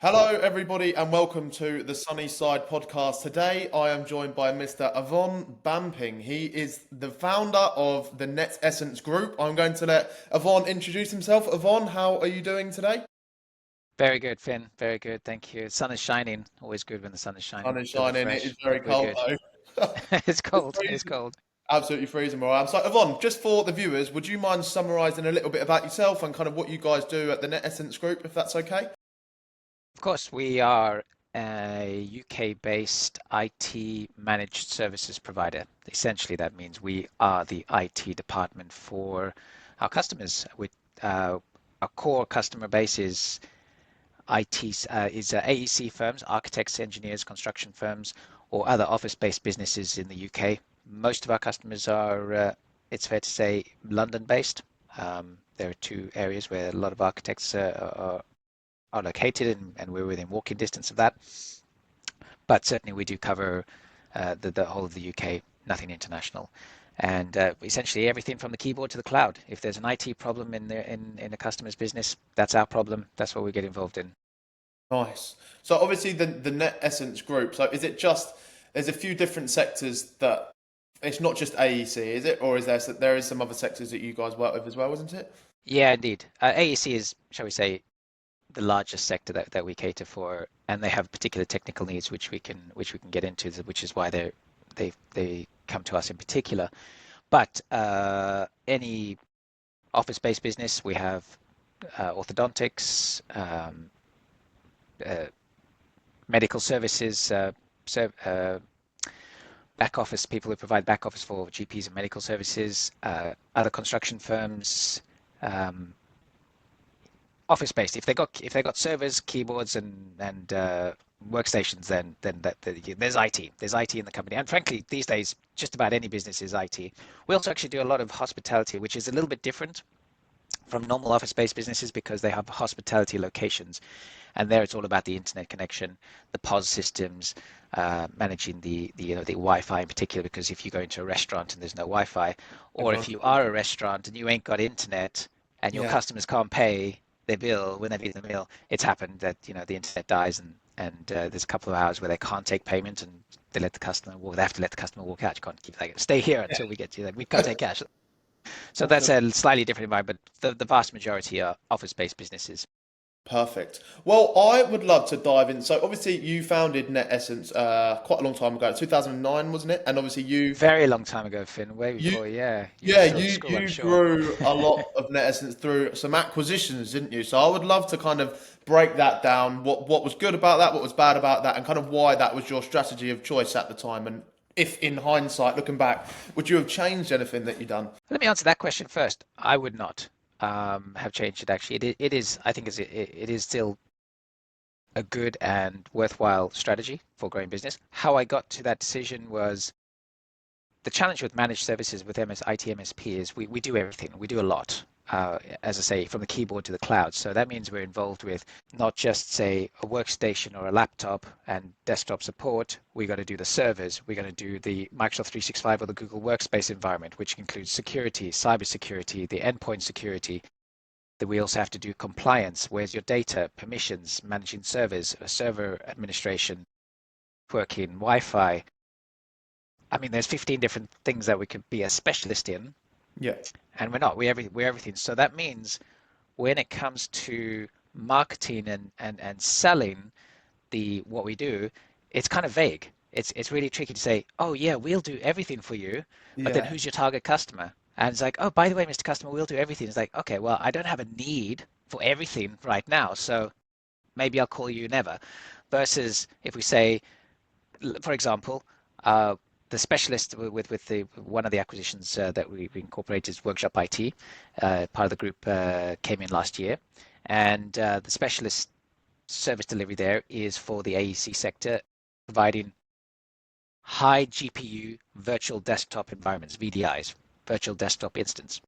Hello, everybody, and welcome to the Sunny Side podcast. Today, I am joined by Mr. Yvan Bamping. He is the founder of the NetEssence Group. I'm going to let Yvan introduce himself. Yvan, how are you doing today? Very good, Finn. Very good. Thank you. Sun is shining. Always good when the sun is Sun shining. is Feeling shining. It is fresh. very We're cold, good. though. It's It's cold. It's freezing. cold. Absolutely freezing where I am. So, Yvonne, just for the viewers, would you mind summarising a little bit about yourself and kind of what you guys do at the NetEssence Group, if that's okay? Of course, we are a UK-based IT managed services provider. Essentially, that means we are the IT department for our customers. Our core customer base is AEC firms, architects, engineers, construction firms, or other office-based businesses in the UK. Most of our customers are, it's fair to say, London-based. There are two areas where a lot of architects are located, and we're within walking distance of that. But certainly we do cover the whole of the UK, nothing international. And essentially everything from the keyboard to the cloud. If there's an IT problem in a customer's business, that's our problem. That's what we get involved in. Nice. So, obviously, the NetEssence Group. So, is it just there's a few different sectors that it's not just AEC, is it, or is there is some other sectors that you guys work with as well, isn't it? Yeah, indeed. AEC is, shall we say, the largest sector that we cater for, and they have particular technical needs which we can get into, which is why they come to us in particular. But any office-based business, we have orthodontics, uh, medical services, serv back office people who provide back office for GPs and medical services, other construction firms, um, office based. If they got servers, keyboards, and workstations, there's IT. There's IT in the company, and frankly, these days, just about any business is IT. We also actually do a lot of hospitality, which is a little bit different from normal office-based businesses because they have hospitality locations, and there it's all about the internet connection, the POS systems, managing the Wi-Fi in particular. Because if you go into a restaurant and there's no Wi-Fi, or if Everyone's you are a restaurant and you ain't got internet and your yeah, customers can't pay their bill when they leave the meal, it's happened that the internet dies, and there's a couple of hours where they can't take payment, and they let the customer walk. They have to let the customer walk out. You can't keep like stay here yeah, until we get to you. We can't take cash. So that's absolutely. a slightly different environment, but the vast majority are office-based businesses. Perfect. Well, I would love to dive in. So, obviously, you founded NetEssence quite a long time ago, 2009, wasn't it? And obviously, Very long time ago, Finn, way you, before, yeah. You were yeah, still at you school, I'm you sure. grew a lot of NetEssence through some acquisitions, didn't you? So, I would love to kind of break that down. What was good about that? What was bad about that? And kind of why that was your strategy of choice at the time. And if, in hindsight, looking back, would you have changed anything that you done? Let me answer that question first. I would not have changed it, actually. It is, I think it is still a good and worthwhile strategy for growing business. How I got to that decision was the challenge with managed services with IT MSP is we do everything. We do a lot. As I say, from the keyboard to the cloud. So that means we're involved with not just, say, a workstation or a laptop and desktop support. We got to do the servers. We got to do the Microsoft 365 or the Google Workspace environment, which includes security, cybersecurity, the endpoint security. That we also have to do compliance. Where's your data, permissions, managing servers, server administration, working, Wi-Fi. I mean, there's 15 different things that we could be a specialist in, Yeah, and we're not. We're everything. So that means when it comes to marketing and selling what we do, it's kind of vague. It's really tricky to say, oh yeah, we'll do everything for you, but then yeah, who's your target customer? And it's like, oh, by the way, Mr. Customer, we'll do everything. It's like, okay, well, I don't have a need for everything right now, so maybe I'll call you never. Versus if we say, for example, uh, the specialist with the one of the acquisitions that we incorporated is Workshop IT. Part of the group came in last year, and the specialist service delivery there is for the AEC sector, providing high GPU virtual desktop environments, VDIs, virtual desktop instance.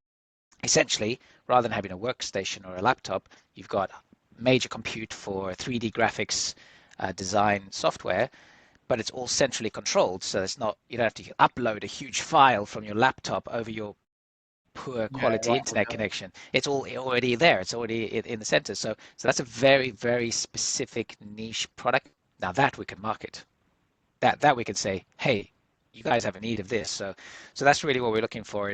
Essentially, rather than having a workstation or a laptop, you've got major compute for 3D graphics design software, but it's all centrally controlled. So it's not, you don't have to upload a huge file from your laptop over your poor Yeah, quality right. internet connection. It's all already there. It's already in the center. So that's a very, very specific niche product. Now that we can market, that we can say, hey, you guys have a need of this. So that's really what we're looking for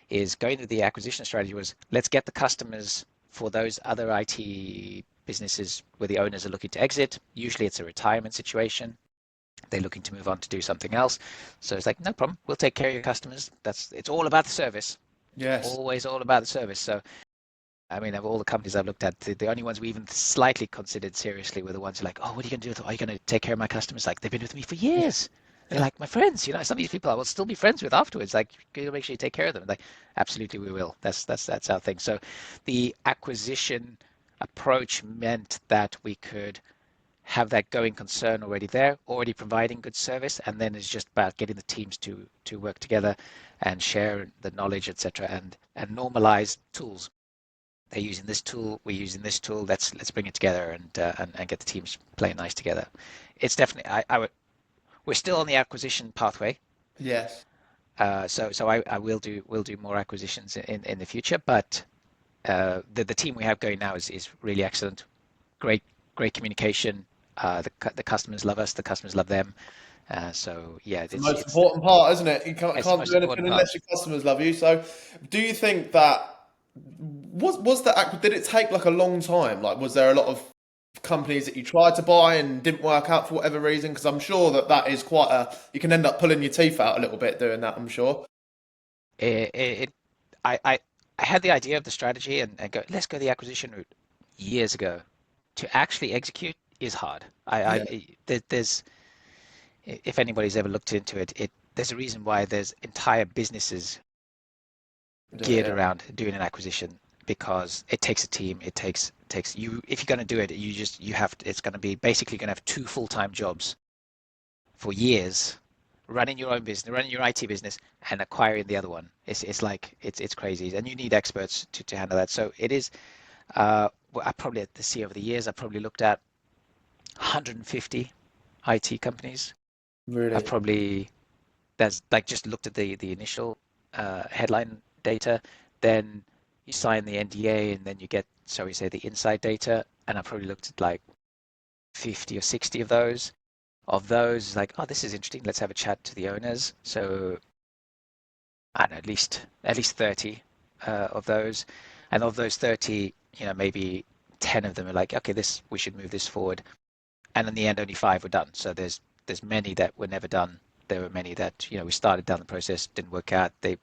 is going to the acquisition strategy was let's get the customers for those other IT businesses where the owners are looking to exit. Usually it's a retirement situation. They're looking to move on to do something else. So it's like, no problem. We'll take care of your customers. It's all about the service. Yes. Always all about the service. So I mean, of all the companies I've looked at, the only ones we even slightly considered seriously were the ones who are like, oh, what are you going to do with them? Are you going to take care of my customers? Like, they've been with me for years. They're like my friends, some of these people I will still be friends with afterwards. Like, you gotta make sure you take care of them. Like, absolutely, we will. That's our thing. So, the acquisition approach meant that we could have that going concern already there, already providing good service, and then it's just about getting the teams to work together and share the knowledge, etc., and normalize tools. They're using this tool, we're using this tool. Let's bring it together and get the teams playing nice together. It's definitely we're still on the acquisition pathway. Yes. So I will do more acquisitions in the future, but the team we have going now is really excellent. Great communication. The customers love us. The customers love them. So yeah, It's the it's most it's important part, isn't it? You it's the can't most do anything important part. unless your customers love you. So, do you think that was the did it take like a long time? Like, was there a lot of companies that you tried to buy and didn't work out for whatever reason? Because I'm sure that is quite a you can end up pulling your teeth out a little bit doing that. I'm sure. It, it, I had the idea of the strategy and go, let's go the acquisition route years ago. To actually execute is hard. Yeah. There's if anybody's ever looked into it, there's a reason why there's entire businesses Do it. geared Yeah. around doing an acquisition because it takes a team. It takes you if you're going to do it, you have to, it's going to be basically going to have two full-time jobs for years, running your own business, running your IT business, and acquiring the other one. It's like it's crazy, and you need experts to handle that. So it is. Well, I probably at the see over the years, I probably looked at 150 IT companies. I've Really. probably That's like just looked at the initial headline data, then you sign the NDA, and then you get, shall we say, the inside data. And I probably looked at like 50 or 60 of those. Of those, like, oh, this is interesting. Let's have a chat to the owners. So I don't know, at least 30 of those, and of those 30, maybe 10 of them are like, okay, this we should move this forward. And in the end, only 5 were done. So there's many that were never done. There were many that we started down the process, didn't work out. They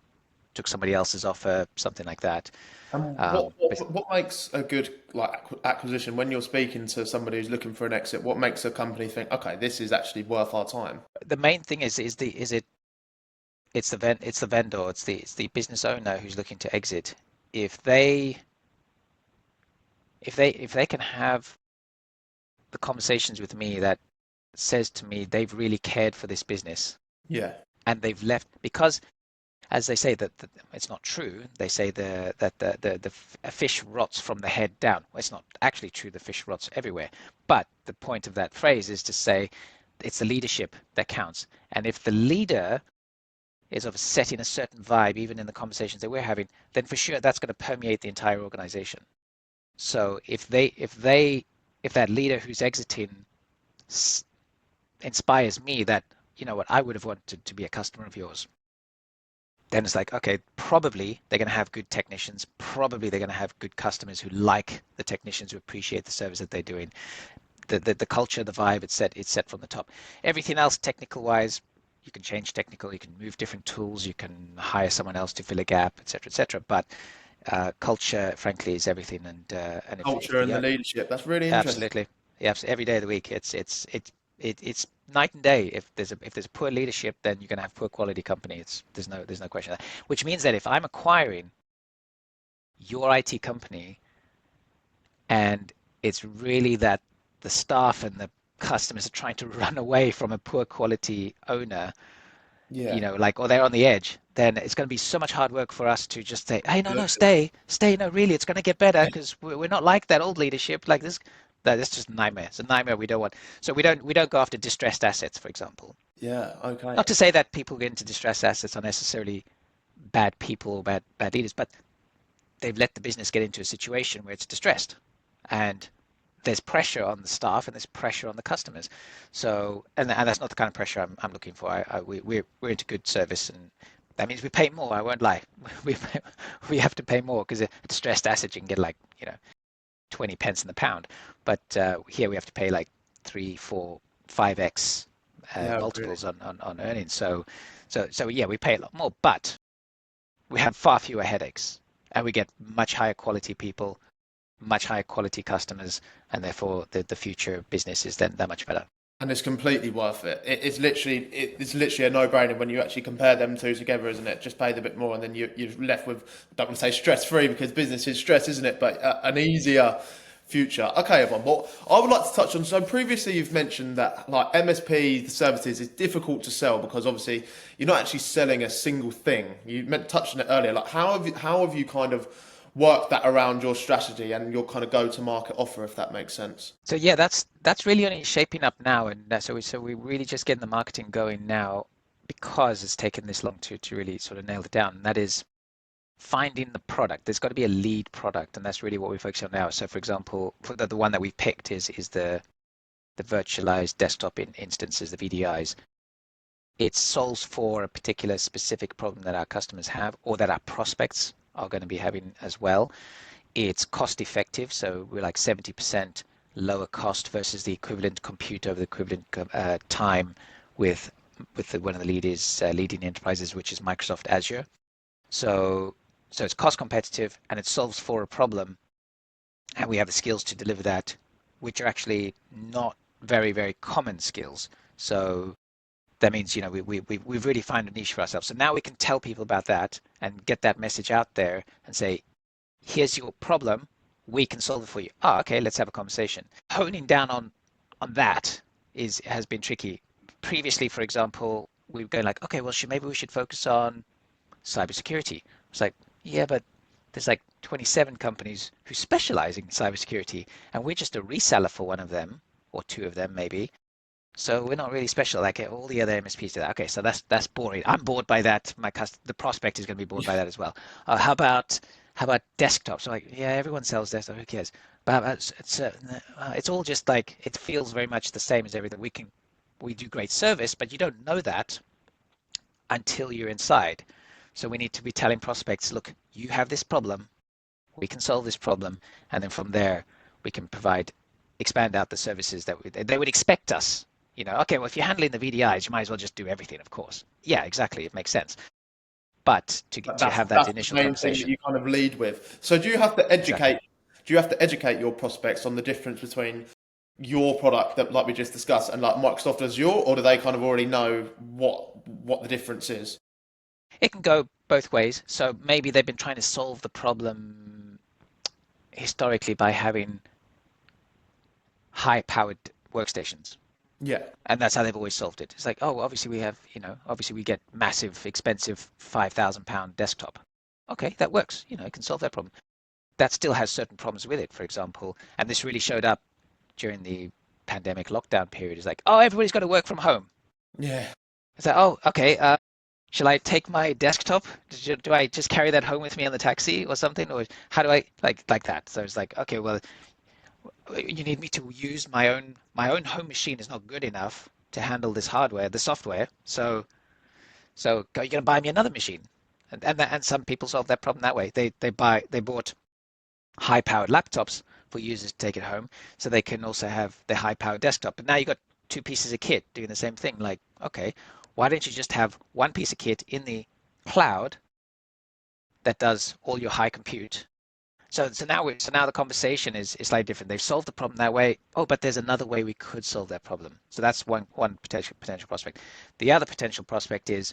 took somebody else's offer, something like that. And what, But what what makes a good like acquisition when you're speaking to somebody who's looking for an exit? What makes a company think, okay, this is actually worth our time? the main thing it's the vendor, it's the business owner who's looking to exit. If they can have the conversations with me that says to me they've really cared for this business Yeah. and they've left because as they say that it's not true. They say that a fish rots from the head down. Well, it's not actually true. The fish rots everywhere. But the point of that phrase is to say it's the leadership that counts. And if the leader is of setting a certain vibe, even in the conversations that we're having, then for sure that's going to permeate the entire organization. So if that leader who's exiting inspires me that what I would have wanted to be a customer of yours, then it's like, okay, probably they're going to have good technicians. Probably they're going to have good customers who like the technicians, who appreciate the service that they're doing. The culture, the vibe, it's set from the top. Everything else, technical wise, you can change technical, you can move different tools, you can hire someone else to fill a gap, etc., etc. But culture, frankly, is everything. And if Culture and the the leadership. That's really interesting. absolutely, yeah, every day of the week, it's night and day. If there's poor leadership, then you're going to have poor quality company. There's no question of that. Which means that if I'm acquiring your IT company and it's really that the staff and the customers are trying to run away from a poor quality owner, Yeah. like, or they're on the edge, then it's going to be so much hard work for us to just say, hey, no, no, Good. stay, no, really, it's going to get better because we're not like that old leadership. Like this, that's just a nightmare. It's a nightmare we don't want. So we don't go after distressed assets, for example. Yeah. Okay. Not to say that people get into distressed assets are necessarily bad people or bad leaders, but they've let the business get into a situation where it's distressed, and there's pressure on the staff and there's pressure on the customers. So, and that's not the kind of pressure I'm looking for. We're into good service, and that means we pay more. I won't lie. We we have to pay more because a distressed asset you can get like 20 pence in the pound, but here we have to pay like 3, 4, 5x Yeah, really. multiples on earnings. So yeah, we pay a lot more, but we have far fewer headaches, and we get much higher quality people, much higher quality customers, and therefore the future business is then that much better. And it's completely worth it. It's literally a no-brainer when you actually compare them two together, isn't it? Just pay the bit more, and then you're left with, I don't want to say stress-free because business is stress, isn't it? But an easier future. Okay, Yvonne. Well, I would like to touch on. So previously, you've mentioned that like MSP the services is difficult to sell because obviously you're not actually selling a single thing. You meant touched on it earlier. Like how have you kind of worked that around your strategy and your kind of go-to-market offer, if that makes sense? So yeah, that's really only shaping up now, and so we really just getting the marketing going now because it's taken this long to really sort of nail it down. And that is finding the product. There's got to be a lead product, and that's really what we focus on now. So, for example, for the one that we've picked is the virtualized desktop instances, the VDIs. It solves for a particular specific problem that our customers have, or that our prospects are going to be having as well. It's cost effective, so we're like 70% lower cost versus the equivalent compute over the equivalent time with one of the leading enterprises, which is Microsoft Azure. So it's cost competitive and it solves for a problem, and we have the skills to deliver that, which are actually not very, very common skills. So that means, we've really found a niche for ourselves. So now we can tell people about that and get that message out there and say, here's your problem, we can solve it for you. Oh, okay, let's have a conversation. Honing down on that has been tricky. Previously, for example, we were going like, okay, well, maybe we should focus on cybersecurity. It's like, yeah, but there's like 27 companies who specialize in cybersecurity, and we're just a reseller for one of them or two of them maybe. So we're not really special like all the other MSPs do that. Okay, so that's boring. I'm bored by that. The prospect is going to be bored by that as well. How about desktops? I'm like, yeah, everyone sells desktops. Who cares? But it's all just like it feels very much the same as everything. We do great service, but you don't know that until you're inside. So we need to be telling prospects, look, you have this problem, we can solve this problem, and then from there we can expand out the services that they would expect us. Okay, well, if you're handling the VDIs, you might as well just do everything, of course. Yeah, exactly, it makes sense. But But to that's have that that's the initial main thing that conversation, you kind of lead with. So do you have to exactly. educate? Do you have to educate your prospects on the difference between your product that, like we just discussed, and like Microsoft Azure, or do they kind of already know what the difference is? It can go both ways. So maybe they've been trying to solve the problem historically by having high-powered workstations. Yeah, And that's how they've always solved it. It's like, oh, obviously we get massive, expensive £5,000 desktop. Okay, that works. It can solve that problem. That still has certain problems with it, for example. And this really showed up during the pandemic lockdown period. It's like, oh, everybody's got to work from home. yeah. It's like, oh, okay. Shall I take my desktop? Do I just carry that home with me on the taxi or something? Or how do I like that? So it's like, okay, well, you need me to use my own home machine is not good enough to handle this hardware, the software. So you're gonna buy me another machine, and some people solve that problem that way. They bought high powered laptops for users to take it home, so they can also have their high powered desktop. But now you've got two pieces of kit doing the same thing. Like, okay, why don't you just have one piece of kit in the cloud that does all your high compute. So now the conversation is slightly different. They've solved the problem that way. Oh, but there's another way we could solve that problem. So that's one potential prospect. The other potential prospect is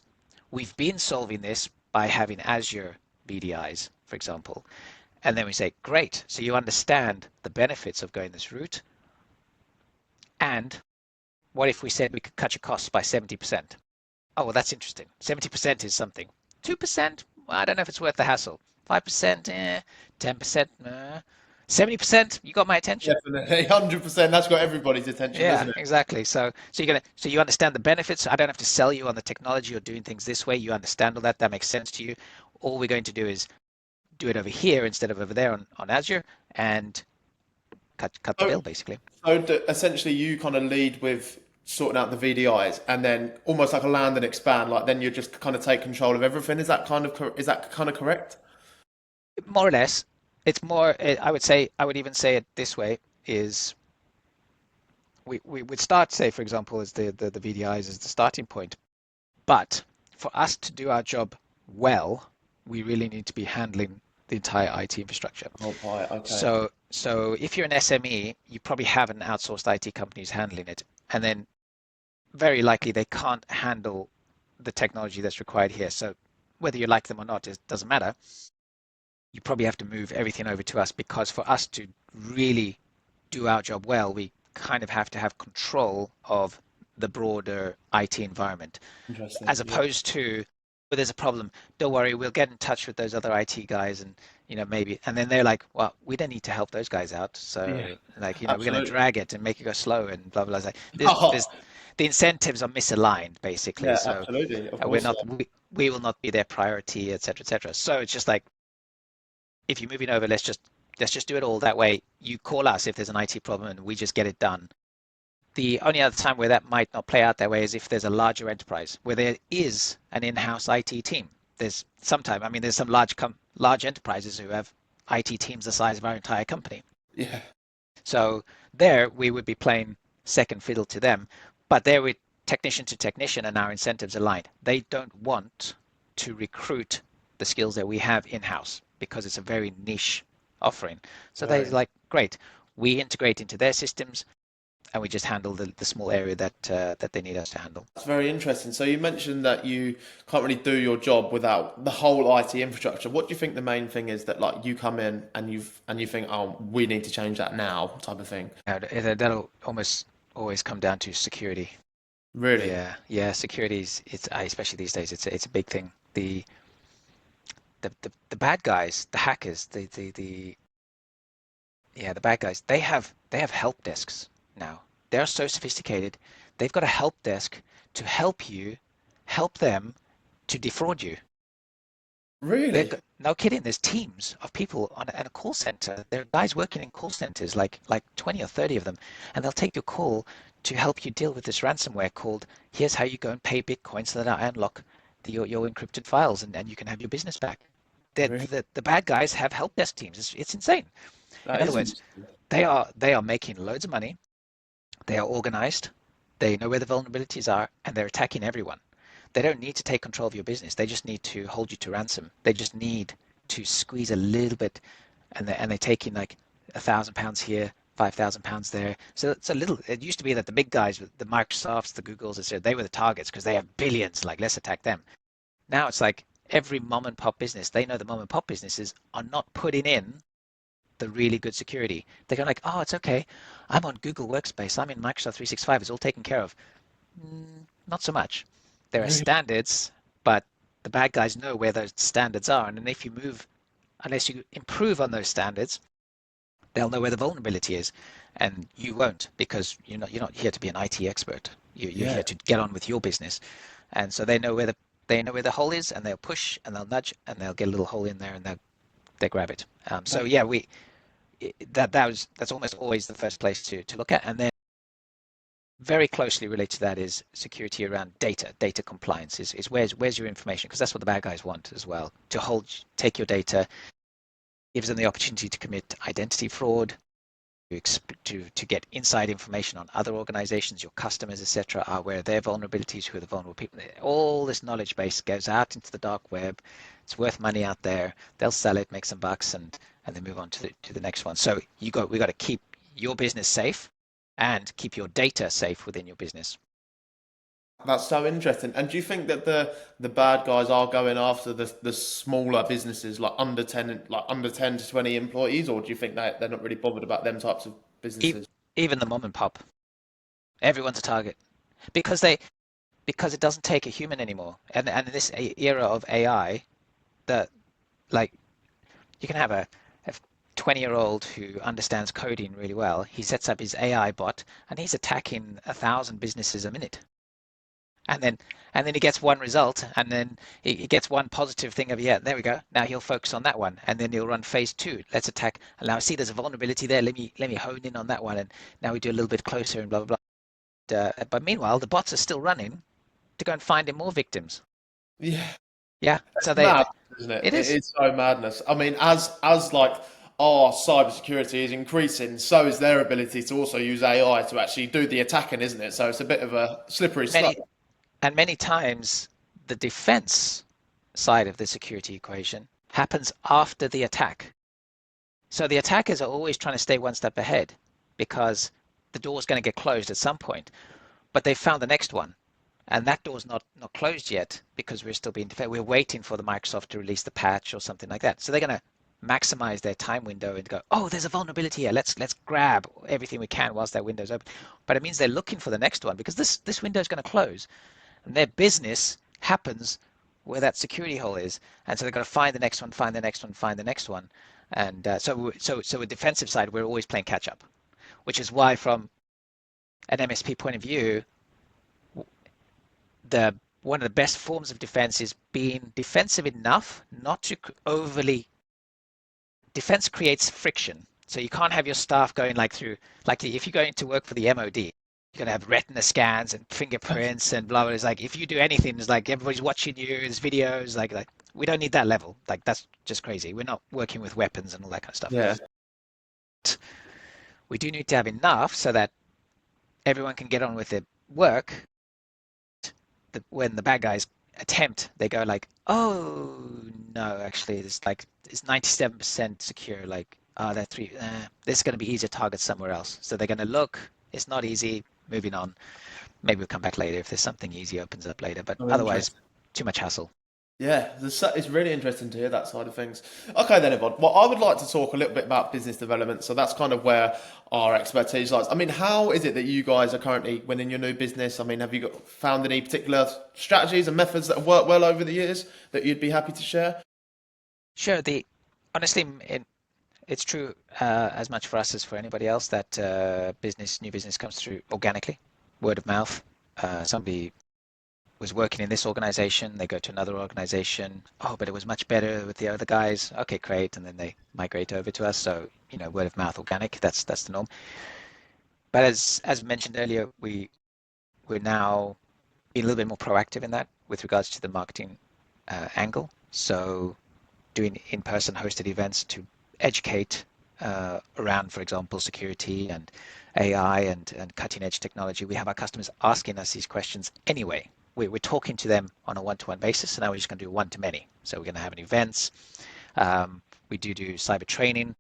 we've been solving this by having Azure VDIs, for example. And then we say, great. So you understand the benefits of going this route. And what if we said we could cut your costs by 70%? Oh, well, that's interesting. 70% is something. 2%, well, I don't know if it's worth the hassle. 5%, 10%, 70%, you got my attention. Definitely, 100%. That's got everybody's attention, Yeah, doesn't it? exactly. So you understand the benefits. I don't have to sell you on the technology or doing things this way. You understand all that. That makes sense to you. All we're going to do is do it over here instead of over there on Azure and cut the So, bill basically. essentially, you kind of lead with sorting out the VDIs, and then almost like a land and expand. Like then you just kind of take control of everything. Is that kind of is that kind of correct? More or less, it's more. I would say I would even say it this way: is we would start, say, for example, as the VDIs as the starting point. But for us to do our job well, we really need to be handling the entire IT infrastructure. Oh, right. Okay. So if you're an SME, you probably have an outsourced IT company who's handling it, and then very likely they can't handle the technology that's required here. So whether you like them or not, it doesn't matter. You probably have to move everything over to us because for us to really do our job well, we kind of have to have control of the broader IT environment, Interesting. as Yeah. opposed to, well, there's a problem. Don't worry, we'll get in touch with those other IT guys and maybe, and then they're like, well, we don't need to help those guys out. Yeah. So like, we're going to Absolutely. drag it and make it go slow and blah, blah, blah. Oh, The incentives are misaligned basically. yeah. So Absolutely. Of we're course. not, we will not be their priority, et cetera, et cetera. So it's just like, if you're moving over, let's just do it all that way. You call us if there's an IT problem and we just get it done. The only other time where that might not play out that way is if there's a larger enterprise where there is an in-house IT team. There's some large enterprises who have IT teams the size of our entire company. Yeah. So there we would be playing second fiddle to them, but there we technician to technician and our incentives aligned. They don't want to recruit the skills that we have in-house because it's a very niche offering. So they're Very. like, great, we integrate into their systems and we just handle the small area that they need us to handle. That's very interesting. So you mentioned that you can't really do your job without the whole IT infrastructure. What do you think the main thing is that like you come in and you think, oh, we need to change that now, type of thing? That'll almost always come down to security. Really? Yeah, security is it's especially these days. It's a big thing. The bad guys, the hackers, the bad guys. They have help desks now. They're so sophisticated. They've got a help desk to help them to defraud you. Really? No kidding. There's teams of people at a call center. There are guys working in call centers, like 20 or 30 of them, and they'll take your call to help you deal with this ransomware called, here's how you go and pay Bitcoin so that I unlock your encrypted files and you can have your business back. Really? The bad guys have help desk teams. It's insane. In That other is words, interesting. they are making loads of money. They are organized. They know where the vulnerabilities are, and they're attacking everyone. They don't need to take control of your business. They just need to hold you to ransom. They just need to squeeze a little bit, and they're taking like £1,000 here, £5,000 there. So it's a little. It used to be that the big guys, the Microsofts, the Googles, etc., they were the targets because they have billions. Like, let's attack them. Now it's like every mom and pop business. They know the mom and pop businesses are not putting in the really good security. They're going like, oh, it's okay. I'm on Google Workspace. I'm in Microsoft 365. It's all taken care of. Not so much. There are Really? standards, but the bad guys know where those standards are. And then if you move, unless you improve on those standards, they'll know where the vulnerability is. And you won't because you're not here to be an IT expert. You're Yeah. here to get on with your business. And so they know where the hole is, and they'll push and they'll nudge and they'll get a little hole in there and they grab it. So yeah, that's almost always the first place to look at. And then very closely related to that is security around data compliance is where's your information, because that's what the bad guys want as well, to take your data, gives them the opportunity to commit identity fraud, to get inside information on other organizations, your customers, etc., are where their vulnerabilities, who are the vulnerable people. All this knowledge base goes out into the dark web. It's worth money out there. They'll sell it, make some bucks, and then move on to the next one. So we got to keep your business safe and keep your data safe within your business. That's so interesting. And do you think that the bad guys are going after the smaller businesses like under 10 to 20 employees, or do you think that they're not really bothered about them types of E- businesses? Even the mom and pop, everyone's a target because it doesn't take a human anymore. And in this era of AI, that like you can have a 20-year-old who understands coding really well. He sets up his AI bot and he's attacking 1,000 businesses a minute. And then he gets one result, and then he gets one positive thing of, yeah, there we go. Now he'll focus on that one, and then he'll run phase two. Let's attack. And now I see there's a vulnerability there. Let me hone in on that one, and now we do a little bit closer and blah blah blah. But meanwhile, the bots are still running to go and find him more victims. Yeah. Yeah. So It's mad, isn't it? it It is. is so madness. I mean, as like our cybersecurity is increasing, so is their ability to also use AI to actually do the attacking, isn't it? So it's a bit of a slippery slope. Many many times the defense side of the security equation happens after the attack. So the attackers are always trying to stay one step ahead because the door's going to get closed at some point, but they've found the next one. And that door's not closed yet because we're still being defended. We're waiting for the Microsoft to release the patch or something like that. So they're going to maximize their time window and go, oh, there's a vulnerability here. Let's grab everything we can whilst that window's open. But it means they're looking for the next one because this window is going to close, and their business happens where that security hole is. And so they've got to find the next one, find the next one, find the next one. And so a defensive side, we're always playing catch up, which is why from an MSP point of view, the one of the best forms of defense is being defensive enough not to overly. Defense creates friction, so you can't have your staff going like through, like if you're going to work for the MOD, you're going to have retina scans and fingerprints and blah blah. It's like if you do anything, it's like everybody's watching you. There's videos, like we don't need that level. Like that's just crazy. We're not working with weapons and all that kind of stuff. Yeah. We do need to have enough so that everyone can get on with their work. When the bad guys attempt, they go like, oh no, actually it's 97% secure. Like, oh, that's this is going to be easier to target somewhere else. So they're going to look. It's not easy. Moving on. Maybe we'll come back later if there's something easy opens up later. But Oh, otherwise, interesting. too much hassle. Yeah, it's really interesting to hear that side of things. Okay, then, Yvonne. Well, I would like to talk a little bit about business development. So that's kind of where our expertise lies. I mean, how is it that you guys are currently winning your new business? I mean, have you found any particular strategies and methods that have worked well over the years that you'd be happy to share? Sure. Honestly, it's true as much for us as for anybody else that new business comes through organically, word of mouth. Somebody was working in this organization, they go to another organization. Oh, but it was much better with the other guys. Okay, great, and then they migrate over to us. So word of mouth, organic. That's the norm. But as mentioned earlier, we're now being a little bit more proactive in that with regards to the marketing angle. So doing in-person hosted events to educate around, for example, security and AI and cutting edge technology. We have our customers asking us these questions anyway. We're talking to them on a one-to-one basis, and now we're just going to do one-to-many. So we're going to have events. We do cyber training,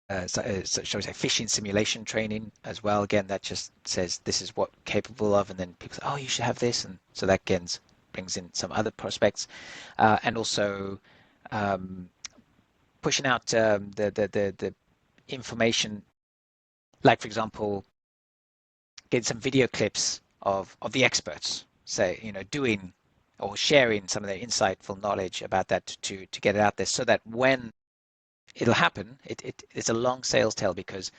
shall we say, phishing simulation training as well. Again, that just says this is what we're capable of, and then people say, oh, you should have this, and so that again brings in some other prospects, and also pushing out the information, like for example, getting some video clips of the experts, say doing or sharing some of their insightful knowledge about that to get it out there, so that when it'll happen, it's a long sales tail because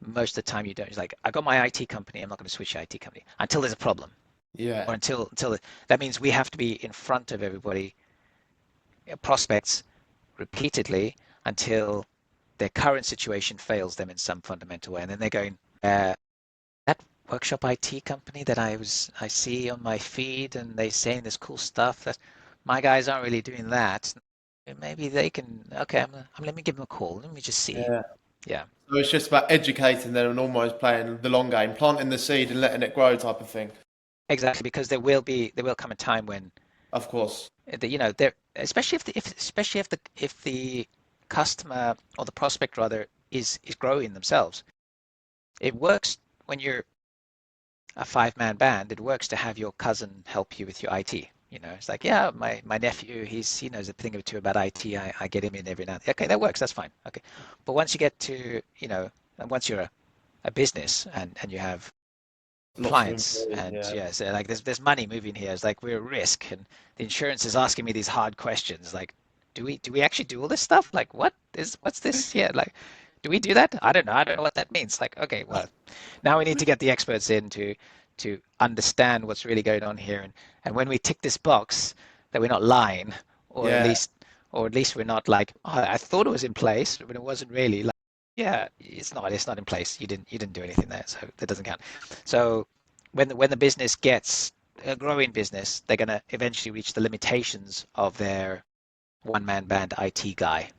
most of the time you don't. It's like I got my IT company, I'm not going to switch to IT company until there's a problem, Yeah. or until that means we have to be in front of everybody, prospects repeatedly until their current situation fails them in some fundamental way, and then they're going, that workshop IT company that I see on my feed, and they saying this cool stuff that my guys aren't really doing that. Maybe they can. Okay, let me give them a call. Let me just see. Yeah. Yeah, So it's just about educating them and almost playing the long game, planting the seed and letting it grow type of thing. exactly. Because there will come a time when Of course. there, especially if the customer or the prospect rather is growing themselves. It works when you're a five-man band. It works to have your cousin help you with your IT. It's like, yeah, my nephew, he knows a thing or two about IT. I get him in every now and then. Okay, that works. That's fine. Okay. But once you get to, and once you're a business and you have Lots of clients employees, and yeah. yeah, so like there's money moving here. It's like we're at risk and the insurance is asking me these hard questions. Like, do we actually do all this stuff? Like, what's this? Yeah, like, do we do that? I don't know. I don't know what that means. Like, okay, well, now we need to get the experts in to understand what's really going on here, and when we tick this box, that we're not lying, or at Yeah. least or at least we're not like, oh, I thought it was in place, but it wasn't really. Like, yeah, it's not in place. You didn't do anything there, so that doesn't count. So when the business gets a growing business, they're going to eventually reach the limitations of their one-man band IT guy,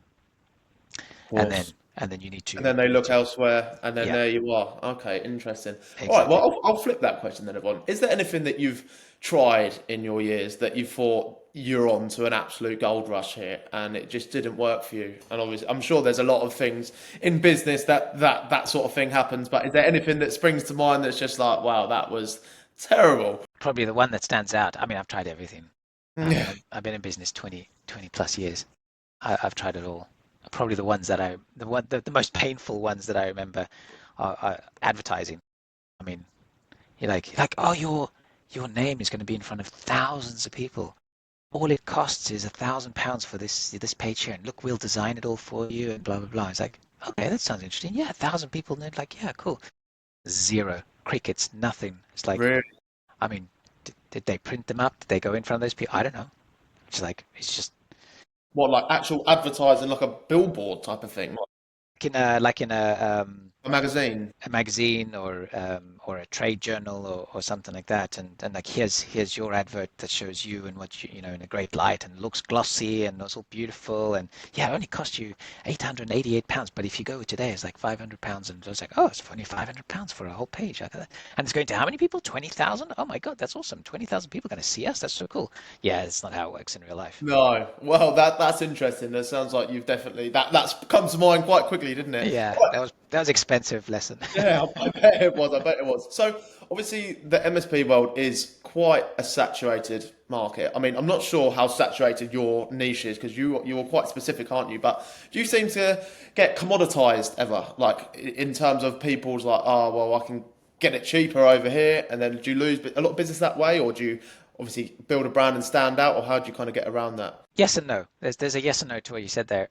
Of and then course. and then you need And to then they look elsewhere, and then yeah, there you are. Okay, interesting. All right, well, exactly. I'll flip that question then, Yvonne. Is there anything that you've tried in your years that you thought you're on to an absolute gold rush here, and it just didn't work for you? And obviously, I'm sure there's a lot of things in business that sort of thing happens. But is there anything that springs to mind that's just like, wow, that was terrible? Probably the one that stands out. I mean, I've tried everything. I mean, Yeah. I've been in business 20 plus years. I've tried it all. Probably the ones that the most painful ones that I remember are advertising. I mean, you're like, oh, your name is going to be in front of thousands of people. All it costs is £1,000 for this page here, and look, we'll design it all for you, and blah blah blah. It's like, okay, that sounds interesting. Yeah, 1,000 people, and they're like, yeah, cool. Zero crickets, nothing. It's like, Really? I mean, did they print them up? Did they go in front of those people? I don't know. It's like it's just What, like actual advertising, like a billboard type of thing, like in a magazine? a magazine or a trade journal or something like that, and like here's your advert that shows you and what you know in a great light and looks glossy and it's all beautiful, and yeah, it only cost you £888, but if you go today it's like £500, and it's like, oh, it's only £500 for a whole page. And it's going to how many people? 20,000? Oh my God, that's awesome. 20,000 people going to see us. That's so cool. Yeah, it's not how it works in real life. No. Well, that's interesting. That sounds like you've definitely that's come to mind quite quickly, didn't it? Yeah, that was expensive lesson. Yeah, I bet it was. I bet it was. So obviously, the MSP world is quite a saturated market. I mean, I'm not sure how saturated your niche is because you were quite specific, aren't you? But do you seem to get commoditized ever? Like in terms of people's like, oh well, I can get it cheaper over here, and then do you lose a lot of business that way, or do you obviously build a brand and stand out, or how do you kind of get around that? Yes and no. There's a yes and no to what you said there.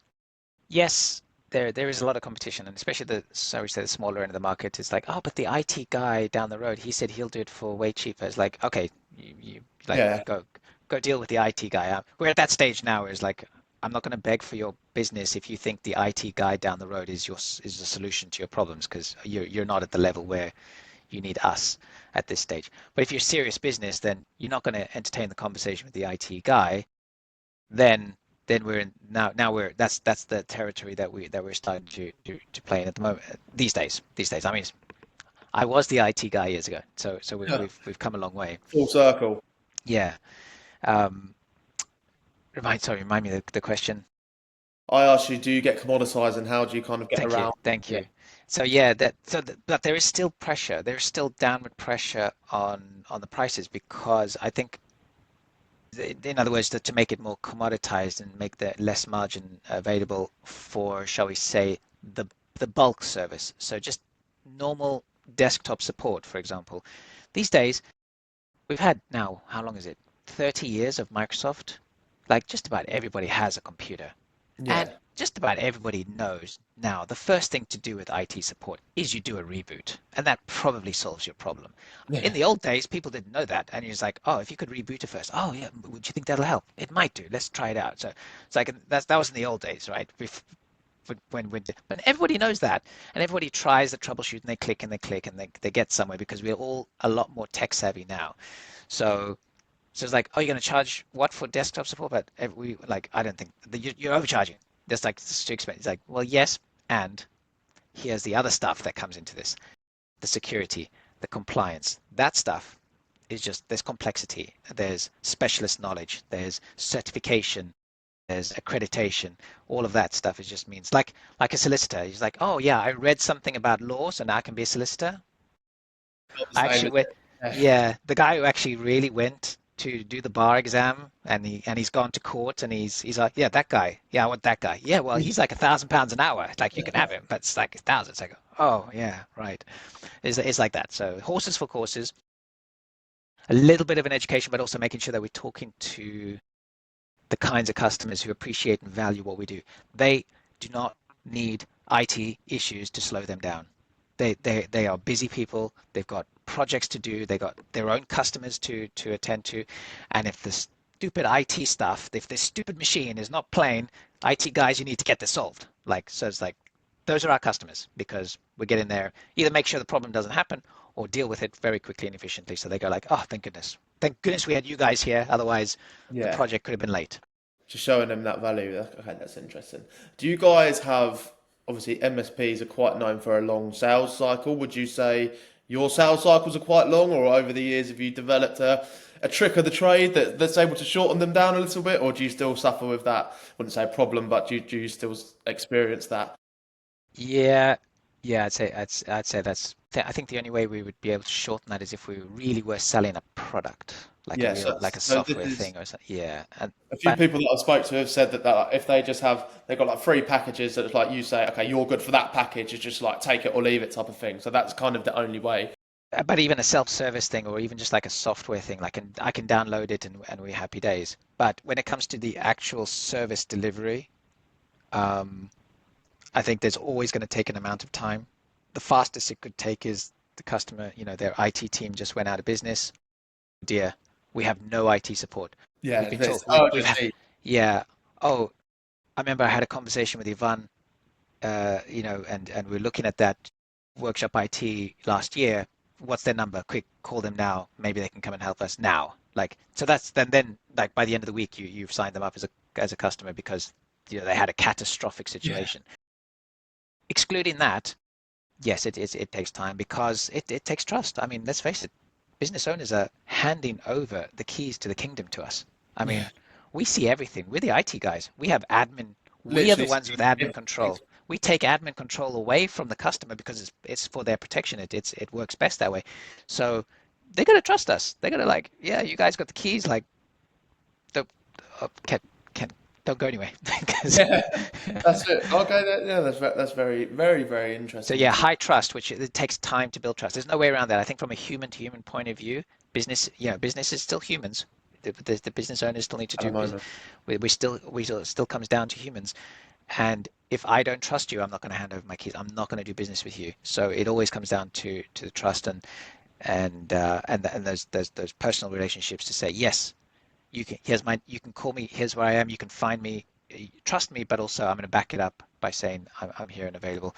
Yes, there is a lot of competition, and especially so we say the smaller end of the market. It's like, oh, but the IT guy down the road, he said he'll do it for way cheaper. It's like, okay, you like Yeah. go deal with the IT guy. We're at that stage now. Where it's like, I'm not going to beg for your business if you think the IT guy down the road is the solution to your problems, because you're not at the level where you need us at this stage. But if you're serious business, then you're not going to entertain the conversation with the IT guy. Then we're in now we're that's the territory that we're starting to play in at the moment these days. I mean, I was the IT guy years ago, so Yeah. we've come a long way. Full circle. Yeah. Um, remind me the question. I asked you, do you get commoditized and how do you kind of get Thank you, around? thank Yeah. you. So yeah, but there is still pressure. There's still downward pressure on the prices, because I think, in other words, to make it more commoditized and make the less margin available for, shall we say, the bulk service. So just normal desktop support, for example. These days, we've had now, how long is it? 30 years of Microsoft. Like, just about everybody has a computer. And Yeah. just about everybody knows now the first thing to do with IT support is you do a reboot, and that probably solves your problem. In Yeah. the old days, people didn't know that, and you're like, oh, if you could reboot it first, oh yeah, would you think that'll help? It might do. Let's try it out. So it's like that was in the old days, right? But everybody knows that, and everybody tries the troubleshoot, and they click and they click and they get somewhere, because we're all a lot more tech savvy now. So so it's like, oh, you're going to charge what for desktop support? But I don't think you're overcharging. That's like, it's too expensive. It's like, well, yes, and here's the other stuff that comes into this: the security, the compliance. That stuff is just, there's complexity, there's specialist knowledge, there's certification, there's accreditation. All of that stuff is just means like a solicitor. He's like, oh yeah, I read something about law, so now I can be a solicitor. Not the I same, actually is went, it? Yeah. yeah, the guy who actually really went to do the bar exam, and he's gone to court, and he's like, yeah, that guy, yeah, I want that guy. Yeah, well, he's like £1,000 an hour. Like, you can have him, but it's like 1,000. It's like, oh yeah, right. It's like that. So horses for courses, a little bit of an education, but also making sure that we're talking to the kinds of customers who appreciate and value what we do. They do not need IT issues to slow them down. They are busy people. They've got projects to do. They got their own customers to attend to, and if the stupid IT stuff, if this stupid machine is not playing, IT guys, you need to get this solved. Like so, it's like those are our customers because we're getting there. Either make sure the problem doesn't happen or deal with it very quickly and efficiently. So they go like, oh, thank goodness we had you guys here. Otherwise, the Yeah. project could have been late. Just showing them that value. Okay, that's interesting. Do you guys have, obviously MSPs are quite known for a long sales cycle. Would you say your sales cycles are quite long, or over the years have you developed a trick of the trade that's able to shorten them down a little bit, or do you still suffer with that? I wouldn't say problem, but do you still experience that? Yeah, yeah, I'd say that's. I think the only way we would be able to shorten that is if we really were selling a product, like a Yeah, real, like a so this software is thing or something. Yeah, and a few but people that I've spoke to have said that like, if they just have they've got like three packages that it's like you say, okay, you're good for that package, it's just like take it or leave it type of thing. So that's kind of the only way. but even a self-service thing or even just like a software thing, like I can download it and we're happy days. But when it comes to the actual service delivery, um, I think there's always going to take an amount of time. The fastest it could take is the customer, their IT team just went out of business. Dear, we have no IT support. We've Yeah, been there's told urgent. yeah. Oh, I remember I had a conversation with Yvan, and we're looking at that workshop IT last year. What's their number? Quick, call them now. Maybe they can come and help us now. Like, so that's then like by the end of the week, you've signed them up as a customer because they had a catastrophic Yeah, situation. Excluding that, yes, it takes time because it takes trust. I mean, let's face it, business owners are handing over the keys to the kingdom to us. I yeah, mean, we see everything. We're the IT guys. We have admin. We are the literally ones with seeing admin everything. control. We take admin control away from the customer because it's for their protection. It works best that way. So they're gonna trust us. They're gonna like, yeah, you guys got the keys. Like, don't can don't go anyway. Because Yeah, that's it. Okay, yeah, that's very, very, very So interesting yeah, to. high trust, which it takes time to build trust. There's no way around that. I think from a human to human point of view, business is still humans. The business owners still need to At the do business. moment. Still comes down to humans. And if I don't trust you, I'm not going to hand over my keys. I'm not going to do business with you. So it always comes down to the trust and those personal relationships to say yes, you can call me. Here's where I am. You can find me. Trust me, but also I'm going to back it up by saying I'm here and available,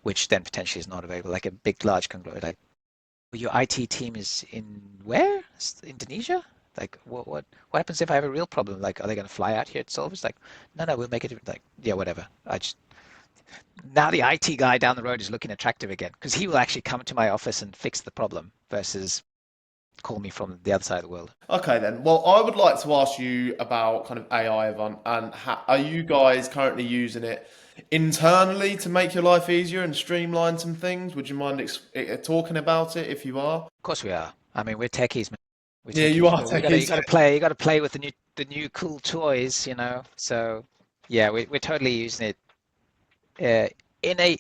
which then potentially is not available. Like a big, large conglomerate. Like your IT team is in where? Indonesia? Like what happens if I have a real problem? Like are they going to fly out here to solve it? It's like no, we'll make it. Like yeah, whatever. I just now the IT guy down the road is looking attractive again because he will actually come to my office and fix the problem versus call me from the other side of the world. Okay, then. Well, I would like to ask you about kind of AI, Evan, and are you guys currently using it internally to make your life easier and streamline some things? Would you mind talking about it if you are? Of course we are. I mean, we're techies, man. We're Yeah, you techies. are You techies. gotta play. You gotta play with the new cool toys. So yeah, we're totally using it in a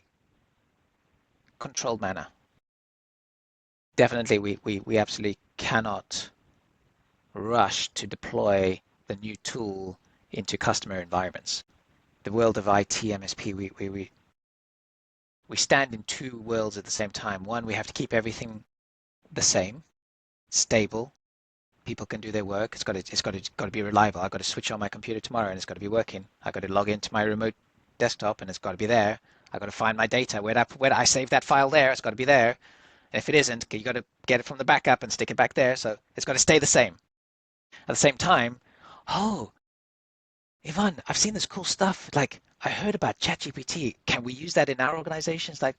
controlled manner. Definitely, we absolutely cannot rush to deploy the new tool into customer environments. The world of IT MSP, we stand in two worlds at the same time. One, we have to keep everything the same, stable, people can do their work. It's got to be reliable. I've got to switch on my computer tomorrow and it's got to be working. I've got to log into my remote desktop and it's got to be there. I've got to find my data. Where I save that file there, it's got to be there. And if it isn't, you got to get it from the backup and stick it back there. So it's got to stay the same. At the same time, oh, Yvonne, I've seen this cool stuff. Like I heard about ChatGPT. Can we use that in our organizations? Like,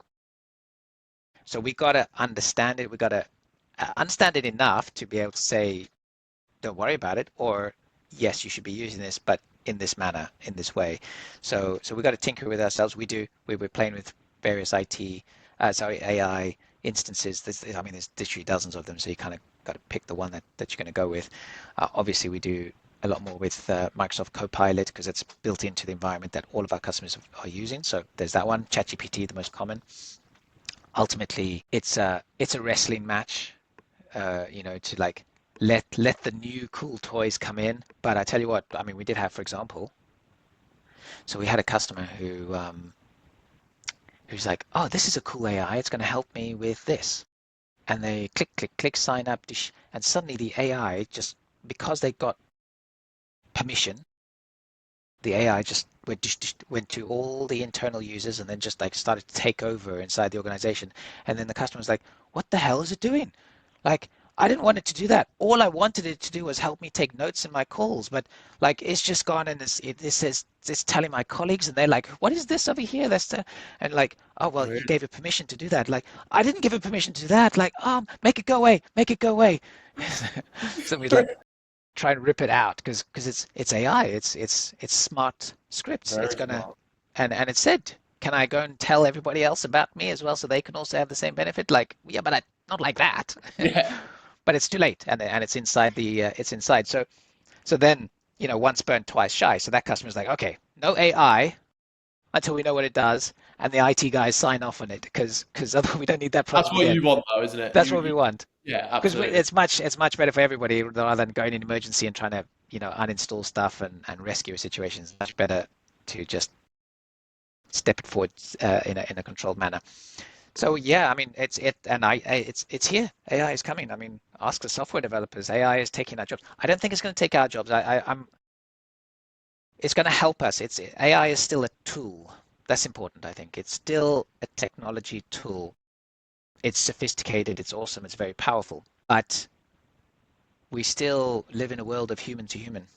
so we got to understand it. We got to understand it enough to be able to say, don't worry about it, or yes, you should be using this, but in this manner, in this way. So we got to tinker with ourselves. We're playing with various AI instances. I mean, there's literally dozens of them, so you kind of got to pick the one that you're going to go with. Obviously, we do a lot more with Microsoft Copilot because it's built into the environment that all of our customers are using. So there's that one. ChatGPT, the most common. Ultimately, it's a wrestling match, to like let the new cool toys come in. But I tell you what, I mean, we did have, for example, so we had a customer who's like, oh, this is a cool AI. It's going to help me with this. And they click, click, click, sign up, and suddenly the AI just, because they got permission, the AI just went to all the internal users and then just like started to take over inside the organization. And then the customer was like, what the hell is it doing? Like, I didn't want it to do that. All I wanted it to do was help me take notes in my calls. But like, it's just gone and it says, it's telling my colleagues and they're like, what is this over here? And like, oh, well, you Really? gave it permission to do that. Like, I didn't give it permission to do that. Like, make it go away, make it go away. So we like try and rip it out because it's AI. It's smart scripts. It's Very gonna smart. and it said, can I go and tell everybody else about me as well so they can also have the same benefit? Like, yeah, but not like that. Yeah. But it's too late, and it's inside it's inside. So then once burned, twice shy. So that customer's like, okay, no AI until we know what it does, and the IT guys sign off on it because otherwise we don't need that That's problem what again. you want, though, isn't it? That's what we want. Yeah, Because absolutely. it's much better for everybody rather than going in emergency and trying to uninstall stuff and rescue situations. It's much better to just step it forward in a controlled manner. So yeah, I mean it's here. AI is coming. I mean, ask the software developers. AI is taking our jobs. I don't think it's going to take our jobs. I'm It's going to help us. It's AI is still a tool. That's important, I think. It's still a technology tool. It's sophisticated. It's awesome. It's very powerful. But we still live in a world of human to human,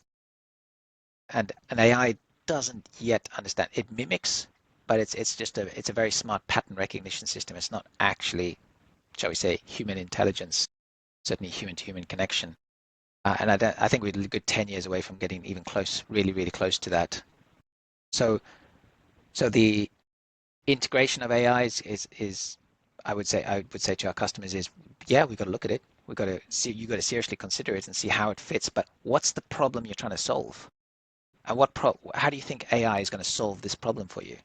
and an AI doesn't yet understand. It mimics, but it's a very smart pattern recognition system. It's not actually, shall we say, human intelligence. Certainly human to human connection. And I think we're a good 10 years away from getting even close, really, really close to that. So so the integration of AI is I would say to our customers is, yeah, we've got to look at it. We've got to see, you got to seriously consider it and see how it fits. But what's the problem you're trying to solve? And how do you think AI is going to solve this problem for you?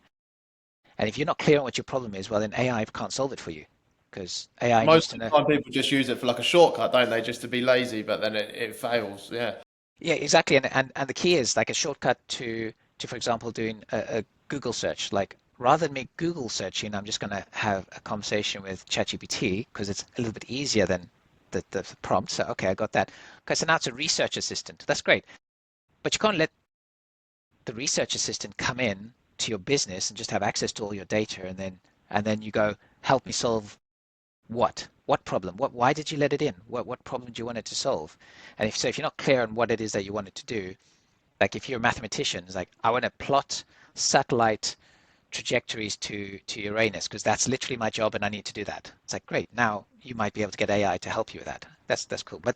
And if you're not clear on what your problem is, well, then AI can't solve it for you because AI needs Most to of know. the time, people just use it for like a shortcut, don't they? Just to be lazy, but then it fails. Yeah. Yeah, exactly. And the key is like a shortcut to for example, doing a Google search. Like rather than me Google searching, I'm just going to have a conversation with ChatGPT because it's a little bit easier than the prompt. So okay, I got that. Okay, so now it's a research assistant. That's great. But you can't let the research assistant come in to your business and just have access to all your data and then you go, help me solve what problem? Why did you let it in? What problem do you want it to solve? And if you're not clear on what it is that you want it to do, like if you're a mathematician, it's like I want to plot satellite trajectories to Uranus because that's literally my job and I need to do that. It's like great. Now you might be able to get AI to help you with that. That's cool. But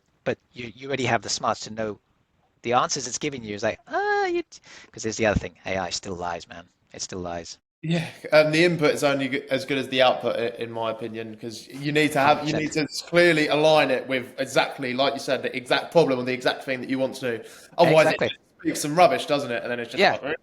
you already have the smarts to know the answers it's giving you is like you because there's the other thing. AI still lies, man. It still lies. Yeah, the input is only as good as the output, in my opinion, because you need 100%. to clearly align it with exactly, like you said, the exact problem or the exact thing that you want to do. Otherwise, it Exactly. just speaks some rubbish, doesn't it? And then it's just Yeah. like,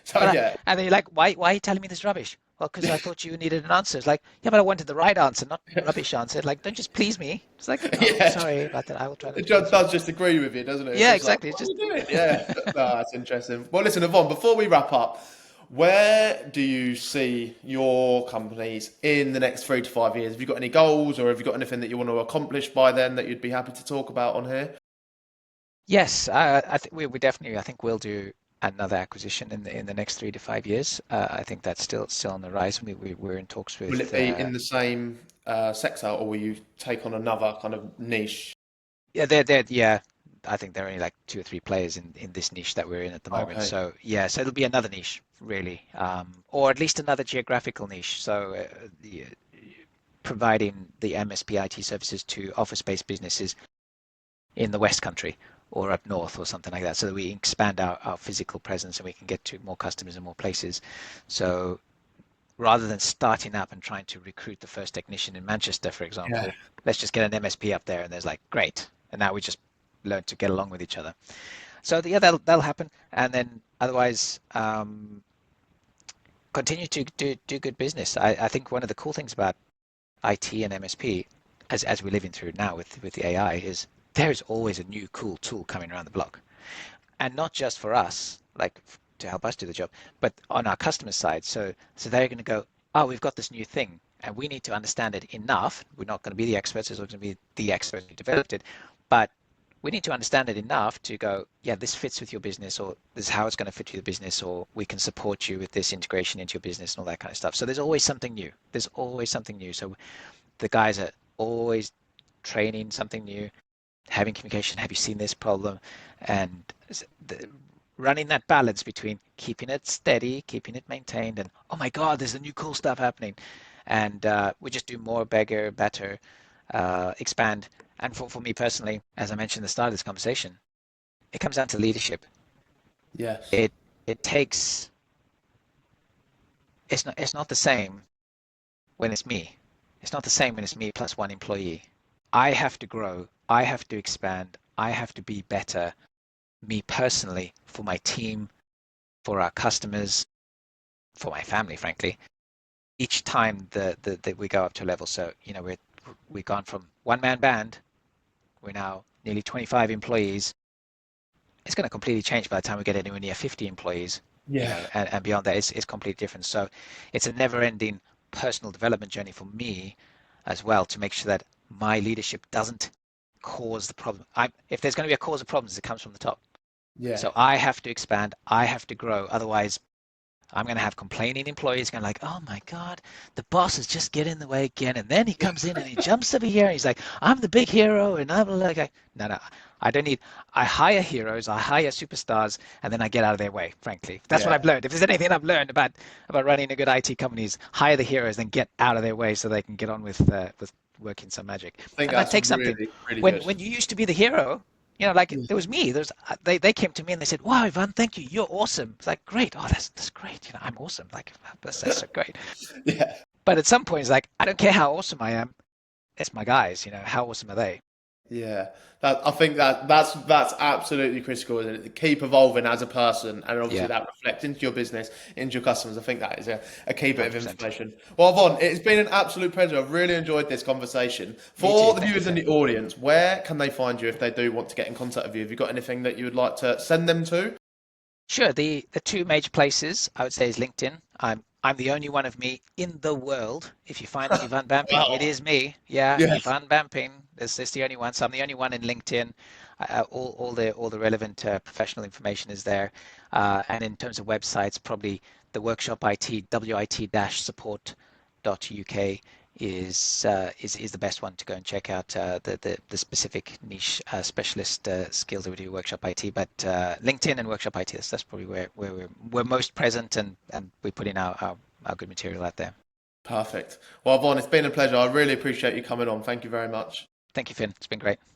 so But yeah, and then you're like, why are you telling me this rubbish? Well, because I thought you needed an answer. It's like, yeah, but I wanted the right answer, not rubbish answer. Like, don't just please me. It's like, oh, yeah, sorry about that. I will try not it to just please you. does just agree with you, doesn't it? It's Yeah, just like, exactly. It's what are just you doing? Yeah, no, that's interesting. Well, listen, Yvonne, before we wrap up, where do you see your companies in the next 3 to 5 years? Have you got any goals, or have you got anything that you want to accomplish by then that you'd be happy to talk about on here? yes. I think we definitely. I think we'll do another acquisition in the next 3 to 5 years. I think that's still on the rise. We're in talks Will with. it be in the same sector, or will you take on another kind of niche? Yeah, yeah. I think there are only like two or three players in this niche that we're in at the moment. Okay. So yeah, so it'll be another niche really, or at least another geographical niche. So providing the MSP IT services to office-based businesses in the West Country or up north or something like that, so that we expand our physical presence and we can get to more customers in more places. So rather than starting up and trying to recruit the first technician in Manchester, for Yeah. example, let's just get an MSP up there and there's like, great. And now we just learn to get along with each other. So yeah, that'll happen. And then otherwise, continue to do good business. I think one of the cool things about IT and MSP, as we're living through now with the AI, is there is always a new cool tool coming around the block. And not just for us, like to help us do the job, but on our customer side. So they're going to go, oh, we've got this new thing, and we need to understand it enough. We're not going to be the experts; it's not going to be the experts who developed it, but we need to understand it enough to go, yeah, this fits with your business, or this is how it's going to fit with your business, or we can support you with this integration into your business and all that kind of stuff. So there's always something new. There's always something new. So the guys are always training something new, having communication. Have you seen this problem? And the, running that balance between keeping it steady, keeping it maintained, and oh my God, there's a new cool stuff happening, and we just do more, bigger, better, expand. And for me personally, as I mentioned at the start of this conversation, it comes down to leadership. Yes. It takes it's not the same when it's me. It's not the same when it's me plus one employee. I have to grow. I have to expand. I have to be better, me personally, for my team, for our customers, for my family, frankly. Each time that we go up to a level, so we've gone from one man band, we're now nearly 25 employees. It's going to completely change by the time we get anywhere near 50 employees, Yeah. and beyond that, it's completely different. So it's a never-ending personal development journey for me as well to make sure that my leadership doesn't cause the problem. If there's going to be a cause of problems, it comes from the top. Yeah. So I have to expand. I have to grow. Otherwise, I'm going to have complaining employees going like, oh my God, the boss is just getting in the way again. And then he comes in and he jumps over here and he's like, I'm the big hero. And I'm like, no, I don't need, I hire heroes, I hire superstars, and then I get out of their way, frankly. That's what Yeah. I've learned. If there's anything I've learned about running a good IT company is hire the heroes, then get out of their way so they can get on with working some magic. I think And that that's takes something. really, really When good. when you used to be the hero, like Yeah. there was me. They came to me and they said, "Wow, Ivan, thank you. You're awesome." It's like, great. Oh, that's great. I'm awesome. Like that's so great. Yeah. But at some point, it's like, I don't care how awesome I am. It's my guys. How awesome are they? Yeah, I think that's absolutely critical, isn't it? To keep evolving as a person, and obviously Yeah, that reflects into your business, into your customers. I think that is a key bit of 100%. information. Well, Yvonne, it's been an absolute pleasure. I've really enjoyed this conversation. Me too. For the Thank you, viewers in Finn. the audience, where can they find you if they do want to get in contact with you? Have you got anything that you would like to send them to? Sure. The two major places I would say is LinkedIn. I'm the only one of me in the world. If you find Yvan Bamping, it Wow. is me. Yeah, Yes. Yvan Bamping. Is the only one. So I'm the only one in LinkedIn. All the relevant professional information is there. And in terms of websites, probably the workshop IT, wit-support.uk is the best one to go and check out the specific niche specialist skills that we do workshop IT. But LinkedIn and workshop IT, that's probably where we're most present, and we put in our good material out there. Perfect. Well, Yvonne, it's been a pleasure. I really appreciate you coming on. Thank you very much. Thank you, Finn. It's been great.